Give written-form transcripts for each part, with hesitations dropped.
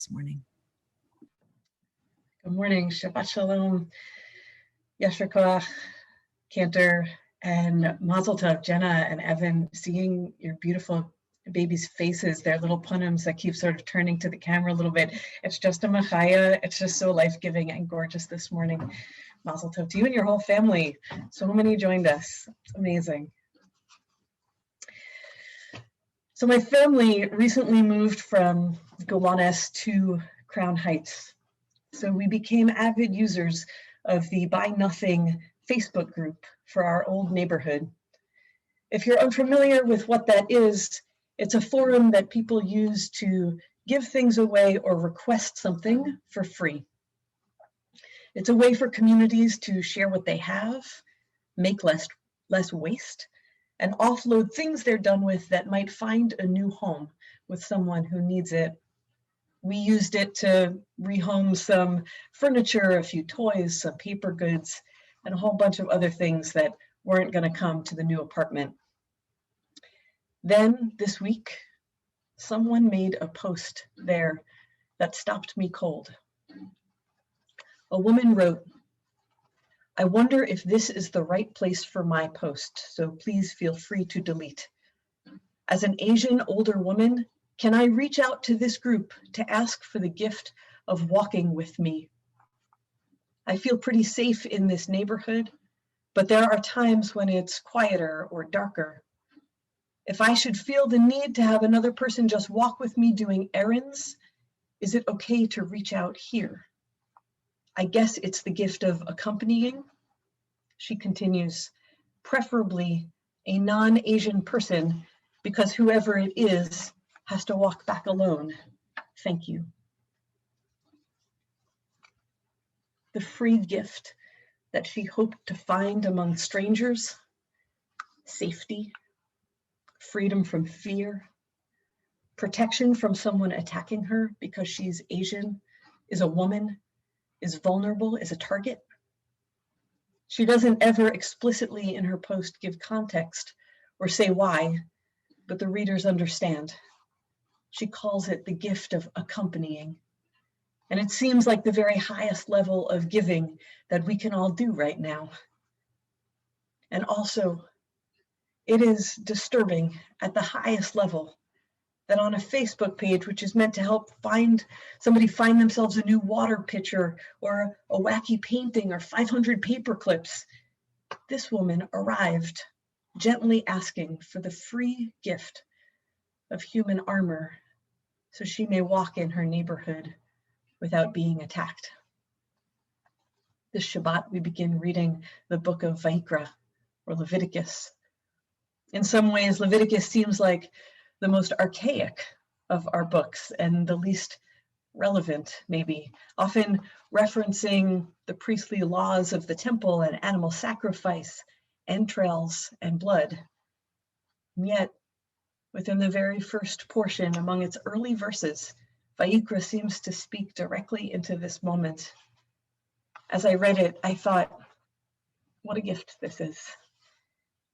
this morning. Good morning, Shabbat Shalom, Yasher Koach, Cantor, and Mazel Tov, Jenna and Evan, seeing your beautiful babies' faces, their little punims that keep sort of turning to the camera a little bit. It's just a machaya. It's just so life-giving and gorgeous this morning. Mazel Tov to you and your whole family. So many joined us. It's amazing. So my family recently moved from Golanus to Crown Heights. So we became avid users of the Buy Nothing Facebook group for our old neighborhood. If you're unfamiliar with what that is, it's a forum that people use to give things away or request something for free. It's a way for communities to share what they have, make less waste, and offload things they're done with that might find a new home with someone who needs it. We used it to rehome some furniture, a few toys, some paper goods, and a whole bunch of other things that weren't going to come to the new apartment. Then this week, someone made a post there that stopped me cold. A woman wrote, "I wonder if this is the right place for my post, so please feel free to delete. As an Asian older woman, can I reach out to this group to ask for the gift of walking with me? I feel pretty safe in this neighborhood, but there are times when it's quieter or darker. If I should feel the need to have another person just walk with me doing errands, is it okay to reach out here? I guess it's the gift of accompanying." She continues, "Preferably a non-Asian person, because whoever it is has to walk back alone. Thank you." The free gift that she hoped to find among strangers: safety, freedom from fear, protection from someone attacking her because she's Asian, is a woman, is vulnerable, is a target. She doesn't ever explicitly in her post give context or say why, but the readers understand. She calls it the gift of accompanying. And it seems like the very highest level of giving that we can all do right now. And also, it is disturbing at the highest level that on a Facebook page, which is meant to help somebody find themselves a new water pitcher or a wacky painting or 500 paper clips, this woman arrived gently asking for the free gift of human armor so she may walk in her neighborhood without being attacked. This Shabbat, we begin reading the book of Vayikra, or Leviticus. In some ways, Leviticus seems like the most archaic of our books and the least relevant, maybe, often referencing the priestly laws of the temple and animal sacrifice, entrails, and blood. And yet, within the very first portion, among its early verses, Vayikra seems to speak directly into this moment. As I read it, I thought, what a gift this is.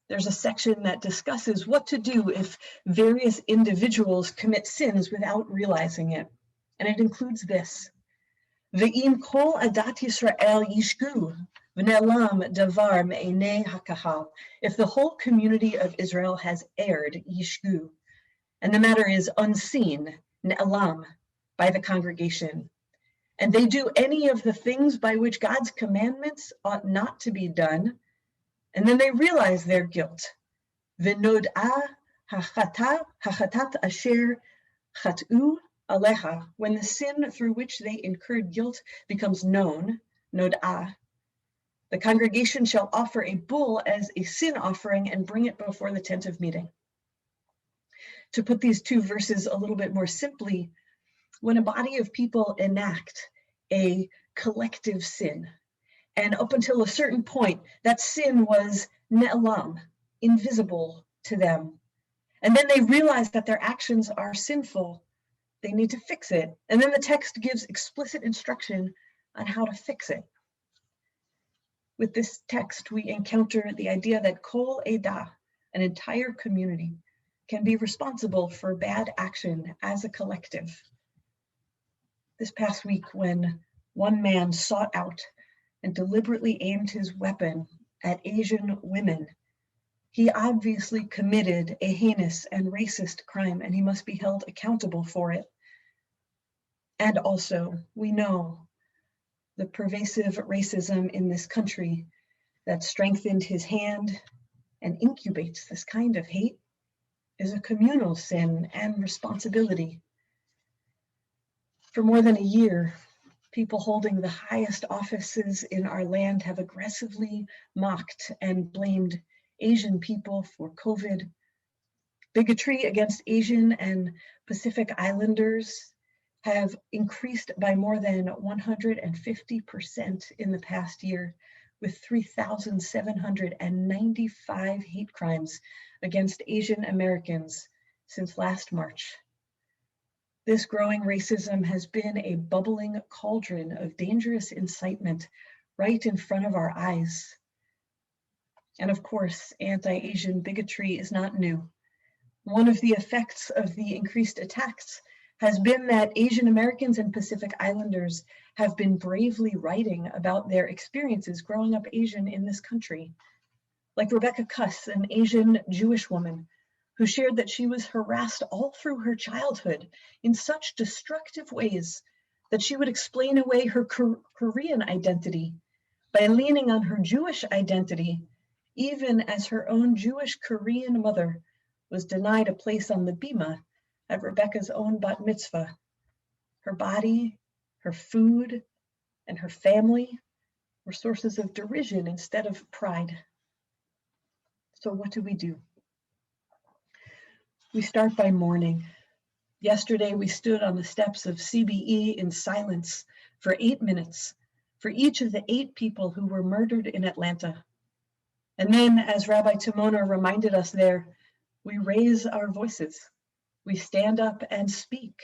There's a section that discusses what to do if various individuals commit sins without realizing it. And it includes this: Ve'im kol adat Yisrael yishgu, v'ne'elam davar me'enei hakahal. If the whole community of Israel has erred, yishgu, and the matter is unseen, ne'elam, by the congregation, and they do any of the things by which God's commandments ought not to be done, and then they realize their guilt. V'nod'a hachatat asher chat'u aleha. When the sin through which they incurred guilt becomes known, nod'a, the congregation shall offer a bull as a sin offering and bring it before the tent of meeting. To put these two verses a little bit more simply, when a body of people enact a collective sin, and up until a certain point, that sin was ne'elam, invisible to them. And then they realize that their actions are sinful. They need to fix it. And then the text gives explicit instruction on how to fix it. With this text, we encounter the idea that kol edah, an entire community, can be responsible for bad action as a collective. This past week, when one man sought out and deliberately aimed his weapon at Asian women, he obviously committed a heinous and racist crime, and he must be held accountable for it. And also, we know the pervasive racism in this country that strengthened his hand and incubates this kind of hate is a communal sin and responsibility. For more than a year, people holding the highest offices in our land have aggressively mocked and blamed Asian people for COVID. Bigotry against Asian and Pacific Islanders have increased by more than 150% in the past year, with 3,795 hate crimes against Asian Americans since last March. This growing racism has been a bubbling cauldron of dangerous incitement right in front of our eyes. And of course, anti-Asian bigotry is not new. One of the effects of the increased attacks has been that Asian Americans and Pacific Islanders have been bravely writing about their experiences growing up Asian in this country. Like Rebecca Kuss, an Asian Jewish woman who shared that she was harassed all through her childhood in such destructive ways that she would explain away her Korean identity by leaning on her Jewish identity, even as her own Jewish Korean mother was denied a place on the bima at Rebecca's own bat mitzvah. Her body, her food, and her family were sources of derision instead of pride. So what do? We start by mourning. Yesterday, we stood on the steps of CBE in silence for 8 minutes for each of the 8 people who were murdered in Atlanta. And then, as Rabbi Timona reminded us there, we raise our voices. We stand up and speak.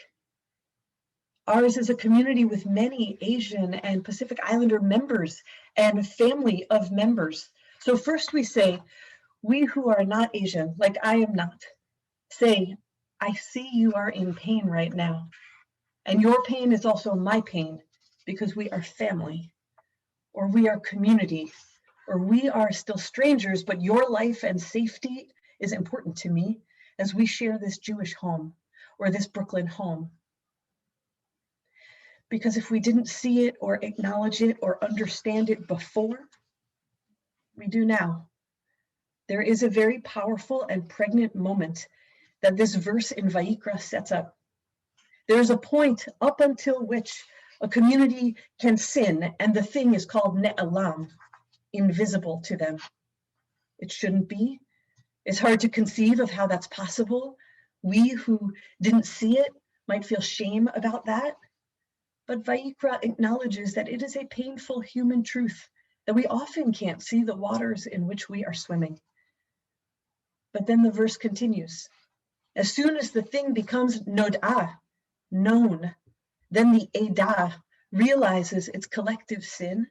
Ours is a community with many Asian and Pacific Islander members and family of members. So first we say, we who are not Asian, like I am not, say, I see you are in pain right now. And your pain is also my pain because we are family, or we are community, or we are still strangers, but your life and safety is important to me as we share this Jewish home or this Brooklyn home. Because if we didn't see it or acknowledge it or understand it before, we do now. There is a very powerful and pregnant moment that this verse in Vayikra sets up. There is a point up until which a community can sin, and the thing is called ne'alam, invisible to them. It shouldn't be. It's hard to conceive of how that's possible. We who didn't see it might feel shame about that. But Vayikra acknowledges that it is a painful human truth that we often can't see the waters in which we are swimming. But then the verse continues. As soon as the thing becomes nod'ah, known, then the edah realizes its collective sin.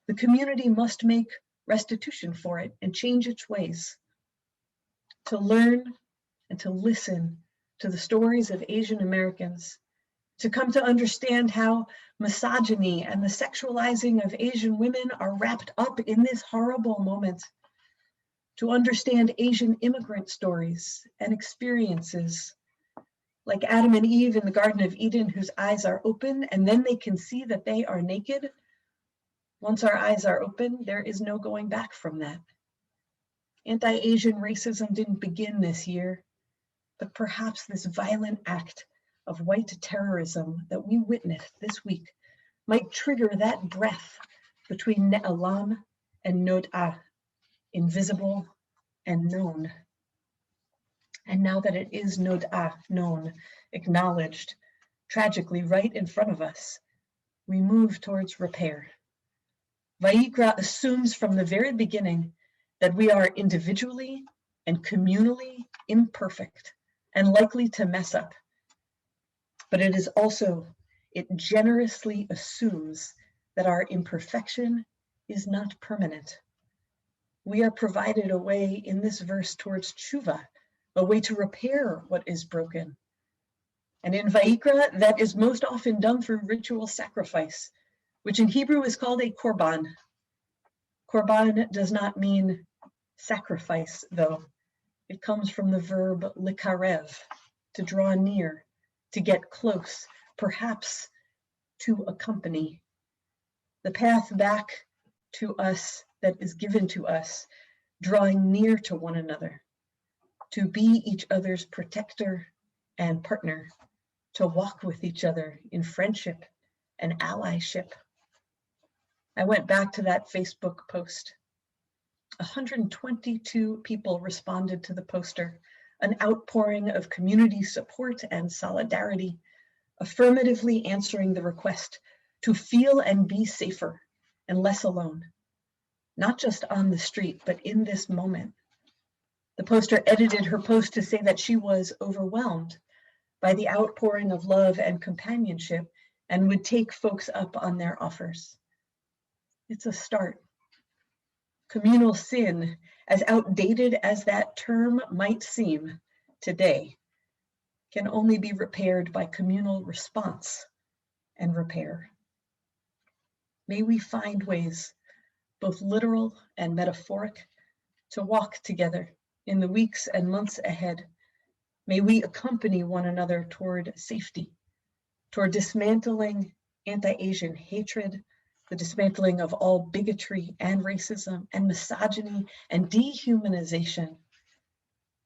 The community must make restitution for it and change its ways. To learn and to listen to the stories of Asian Americans, to come to understand how misogyny and the sexualizing of Asian women are wrapped up in this horrible moment, to understand Asian immigrant stories and experiences, like Adam and Eve in the Garden of Eden, whose eyes are open and then they can see that they are naked. Once our eyes are open, there is no going back from that. Anti-Asian racism didn't begin this year, but perhaps this violent act of white terrorism that we witnessed this week might trigger that breath between ne'alam and nod'ah, invisible and known. And now that it is nod'ah, known, acknowledged, tragically right in front of us, we move towards repair. Vayikra assumes from the very beginning that we are individually and communally imperfect and likely to mess up. But it generously assumes that our imperfection is not permanent. We are provided a way in this verse towards tshuva, a way to repair what is broken. And in Vayikra, that is most often done through ritual sacrifice, which in Hebrew is called a korban. Korban does not mean sacrifice, though. It comes from the verb likarev, to draw near, to get close, perhaps to accompany. The path back to us that is given to us, drawing near to one another, to be each other's protector and partner, to walk with each other in friendship and allyship. I went back to that Facebook post. 122 people responded to the poster, an outpouring of community support and solidarity, affirmatively answering the request to feel and be safer and less alone, not just on the street, but in this moment. The poster edited her post to say that she was overwhelmed by the outpouring of love and companionship and would take folks up on their offers. It's a start. Communal sin, as outdated as that term might seem today, can only be repaired by communal response and repair. May we find ways, both literal and metaphoric, to walk together in the weeks and months ahead. May we accompany one another toward safety, toward dismantling anti-Asian hatred, the dismantling of all bigotry and racism and misogyny and dehumanization.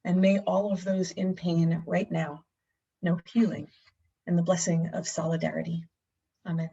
And may all of those in pain right now know healing and the blessing of solidarity. Amen.